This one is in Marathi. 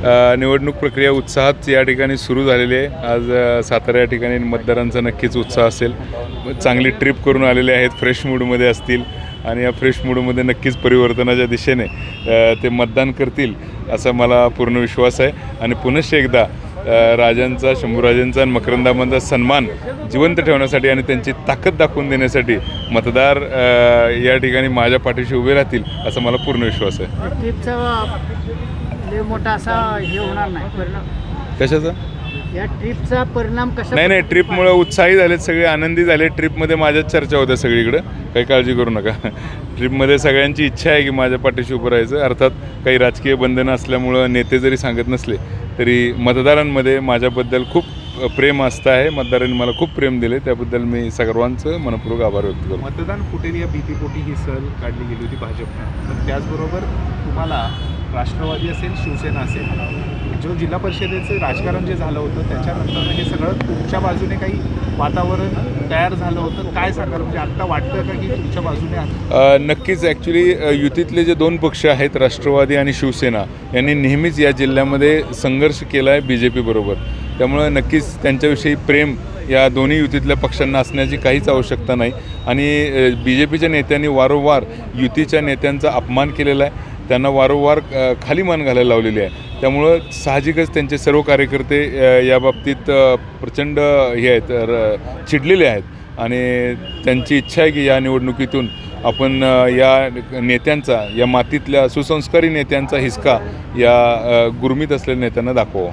निवडणूक प्रक्रिया उत्साहात या ठिकाणी सुरू झालेली आहे. आज सातारा या ठिकाणी मतदारांचा नक्कीच उत्साह असेल. चांगली ट्रिप करून आलेले आहेत, फ्रेश मूडमध्ये असतील आणि या फ्रेश मूडमध्ये नक्कीच परिवर्तनाच्या दिशेने ते मतदान करतील असा मला पूर्ण विश्वास आहे. आणि पुनश्च एकदा राजांचा, शंभूराजांचा आणि मकरंदाबांचा सन्मान जिवंत ठेवण्यासाठी आणि त्यांची ताकद दाखवून देण्यासाठी मतदार या ठिकाणी माझ्या पाठीशी उभे राहतील असा मला पूर्ण विश्वास आहे. ट्रिपचा मोठा असा हे होणार नाही परिणाम. कशाचा? या ट्रिपचा परिणाम कशा? नाही, ट्रिपमुळे उत्साही झालेत, सगळे आनंदी झाले. ट्रिपमध्ये माझ्याच चर्चा होत्या सगळीकडं, काही काळजी करू नका. ट्रिपमध्ये सगळ्यांची इच्छा आहे की माझ्या पाठीशी उभं राहायचं. अर्थात काही राजकीय बंधनं असल्यामुळं नेते जरी सांगत नसले तरी मतदारांमध्ये माझ्याबद्दल खूप प्रेम असतं आहे. मतदारांनी मला खूप प्रेम दिले, त्याबद्दल मी सर्वांचं मनपूर्वक आभार व्यक्त करतो. मतदान फुटेल या भीतीपोटी ही सहल काढली गेली होती भाजपनं. पण त्याचबरोबर तुम्हाला राष्ट्रवादी असेल, शिवसेना असेल, जो जिल्हा परिषदेचं राजकारण जे झालं होतं त्याच्यानंतर हे सगळं तुमच्या बाजूने काही वातावरण तयार झालं होतं. काय सांगाल, म्हणजे आत्ता वाटतं का की तुमच्या बाजूने? नक्कीच. ॲक्च्युली युतीतले जे दोन पक्ष आहेत, राष्ट्रवादी आणि शिवसेना, यांनी नेहमीच या जिल्ह्यामध्ये संघर्ष केला आहे BJP बरोबर. त्यामुळं नक्कीच त्यांच्याविषयी प्रेम या दोन्ही युतीतल्या पक्षांना असण्याची काहीच आवश्यकता नाही. आणि BJPच्या नेत्यांनी वारंवार युतीच्या नेत्यांचा अपमान केलेला आहे, त्यांना वारंवार खाली मान घालायला लावलेली आहे. त्यामुळं साहजिकच त्यांचे सर्व कार्यकर्ते या बाबतीत प्रचंड हे आहेत, चिडलेले आहेत. आणि त्यांची इच्छा आहे की या निवडणुकीतून आपण या नेत्यांचा, या मातीतल्या सुसंस्कारी नेत्यांचा हिसका या गुरमीत असलेल्या नेत्यांना दाखवावा.